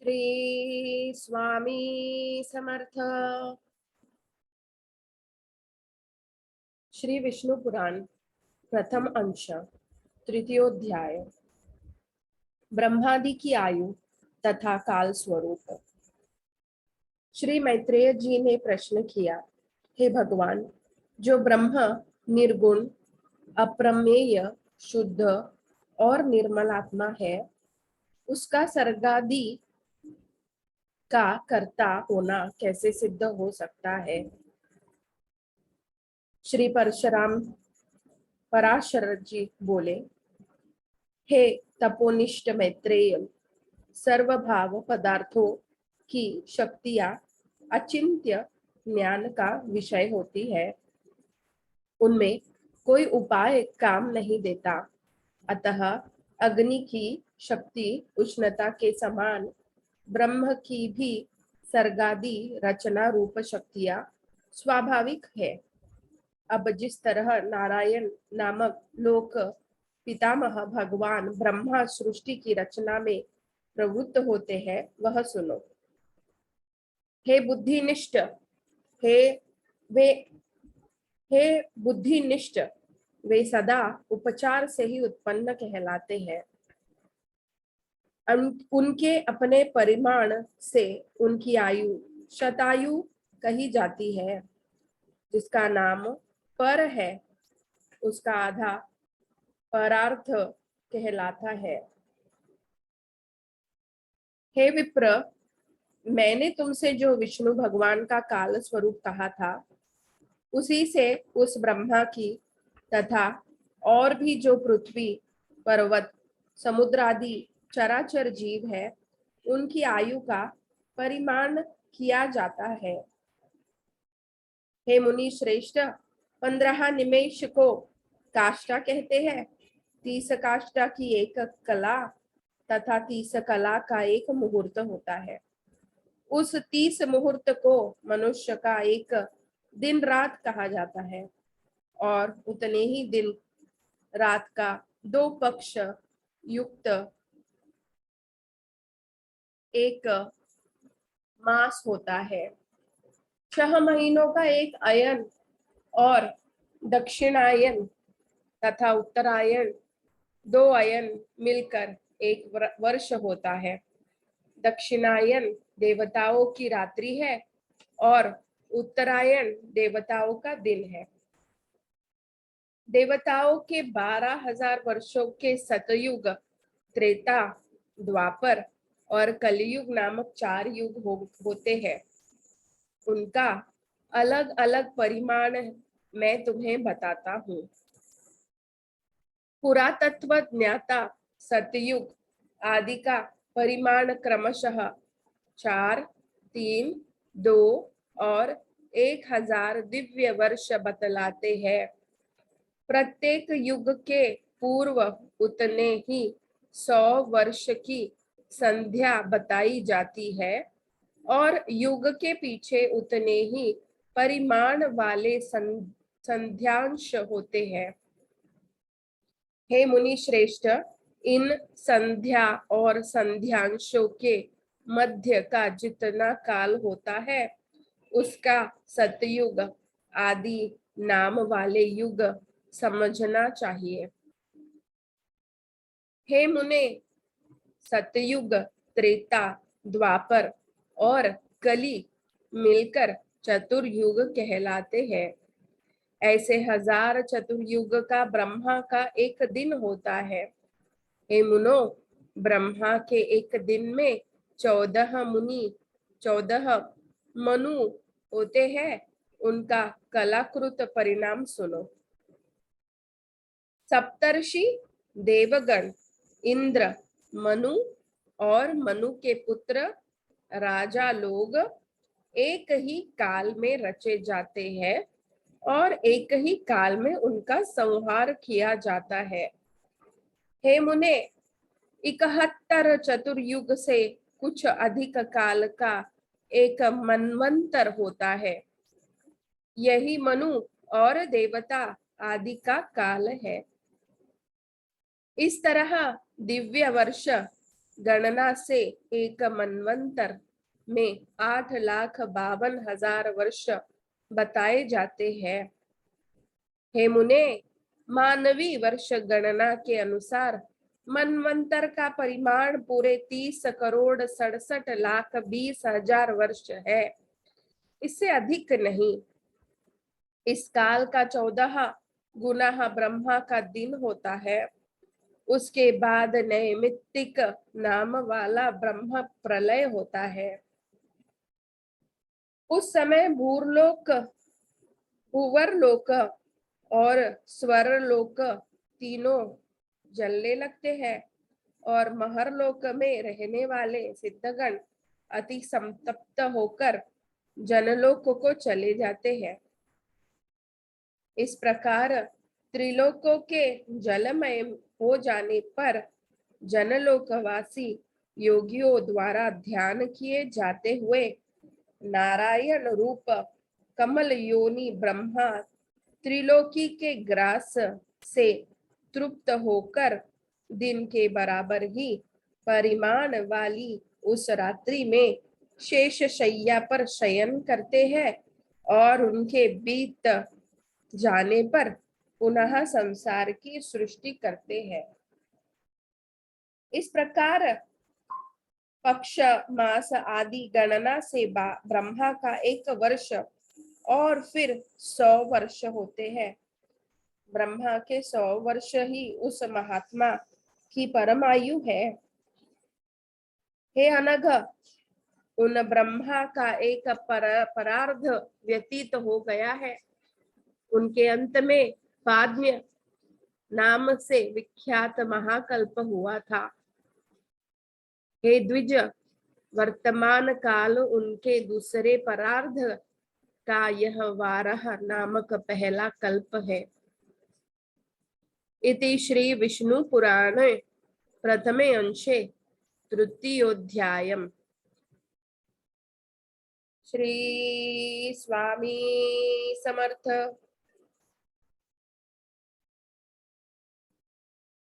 श्री स्वामी समर्थ। श्री विष्णु पुराण प्रथम अंश तृतीयोध्याय। ब्रह्मादि की आयु तथा काल स्वरूप। श्री मैत्रेय जी ने प्रश्न किया, हे भगवान, जो ब्रह्म निर्गुण, अप्रमेय, शुद्ध और निर्मल आत्मा है, उसका सर्गादि का कर्ता होना कैसे सिद्ध हो सकता है? श्री परशुराम पराशर जी बोले, हे तपोनिष्ठ मैत्रेय, सर्वभाव पदार्थों की शक्तियां अचिंत्य ज्ञान का विषय होती है। उनमें कोई उपाय काम नहीं देता। अतः अग्नि की शक्ति उष्णता के समान ब्रह्म की भी सर्गादि रचना रूप शक्तियां स्वाभाविक है। अब जिस तरह नारायण नामक लोक पितामह भगवान ब्रह्मा सृष्टि की रचना में प्रवृत्त होते हैं, वह सुनो। हे बुद्धिनिष्ठ, हे वे हे बुद्धिनिष्ठ, वे सदा उपचार से ही उत्पन्न कहलाते हैं। उनके अपने परिमाण से उनकी आयु शतायु कही जाती है। जिसका नाम पर है, उसका आधा परार्थ कहलाता है। हे विप्र, मैंने तुमसे जो विष्णु भगवान का काल स्वरूप कहा था, उसी से उस ब्रह्मा की तथा और भी जो पृथ्वी, पर्वत, समुद्र आदि चराचर जीव है, उनकी आयु का परिमाण किया जाता है। हे मुनि श्रेष्ठ, 15 निमेष को काष्ठा कहते हैं। 30 काष्ठा की एक कला तथा 30 कला का एक मुहूर्त होता है। उस 30 मुहूर्त को मनुष्य का एक दिन रात कहा जाता है, और उतने ही दिन रात का 2 पक्ष युक्त एक मास होता है। 6 महीनों का एक अयन और दक्षिणायन तथा उत्तरायण 2 अयन मिलकर एक वर्ष होता है। दक्षिणायन देवताओं की रात्रि है और उत्तरायण देवताओं का दिन है। देवताओं के 12,000 वर्षों के सतयुग, त्रेता, द्वापर और कलयुग नामक 4 युग होते हैं। उनका अलग अलग परिमाण मैं तुम्हें बताता हूँ। पुरातत्व ज्ञाता सतयुग आदि का परिमाण क्रमशः 4, 3, 2 और 1000 दिव्य वर्ष बतलाते हैं। प्रत्येक युग के पूर्व उतने ही 100 वर्ष की संध्या बताई जाती है, और युग के पीछे उतने ही परिमाण वाले संध्यांश होते हैं। हे मुनि श्रेष्ठ, इन संध्या और संध्यांशों के मध्य का जितना काल होता है, उसका सतयुग आदि नाम वाले युग समझना चाहिए। हे मुने, सतयुग, त्रेता, द्वापर और कली मिलकर चतुर्युग कहलाते हैं। ऐसे 1000 चतुर्युग का ब्रह्मा का एक दिन होता है। हे मुनो, ब्रह्मा के एक दिन में 14 मनु होते हैं। उनका कलाकृत परिणाम सुनो। सप्तर्षि, देवगण, इंद्र, मनु और मनु के पुत्र राजा लोग एक ही काल में रचे जाते हैं, और एक ही काल में उनका संहार किया जाता है। हे मुने, 71 चतुर्युग से कुछ अधिक काल का एक मनवंतर होता है। यही मनु और देवता आदि का काल है। इस तरह दिव्य वर्ष गणना से एक मनवंतर में 8,52,000 वर्ष बताए जाते हैं। हे मुने, मानवी वर्ष गणना के अनुसार मनवंतर का परिमाण पूरे 30,67,20,000 वर्ष है, इससे अधिक नहीं। इस काल का 14 गुना ब्रह्मा का दिन होता है। उसके बाद नैमित्तिक नाम वाला ब्रह्म प्रलय होता है। उस समय भूरलोक, भूवरलोक और स्वरलोक तीनों जलने लगते हैं और महरलोक में रहने वाले सिद्धगण अति संतप्त होकर जनलोक को चले जाते हैं। इस प्रकार त्रिलोकों के जलमय हो जाने पर जनलोकवासी योगियों द्वारा ध्यान किए जाते हुए नारायण रूप कमल योनि ब्रह्मा त्रिलोकी के ग्रास से तृप्त होकर दिन के बराबर ही परिमाण वाली उस रात्रि में शेष शैया पर शयन करते हैं और उनके बीत जाने पर पुनः संसार की सृष्टि करते हैं। इस प्रकार पक्ष, मास आदि गणना से ब्रह्मा का 1 वर्ष और फिर 100 वर्ष होते हैं। ब्रह्मा के 100 वर्ष ही उस महात्मा की परमायु है। हे अनघ, उन ब्रह्मा का एक परार्ध व्यतीत हो गया है। उनके अंत में पाद्य नाम से विख्यात महाकल्प हुआ था। हे द्विज, वर्तमान काल उनके दूसरे परार्ध का यह वारह नामक पहला कल्प है। इति श्री विष्णु पुराणे प्रथमे अंशे तृतीयोऽध्यायम्। श्री स्वामी समर्थ।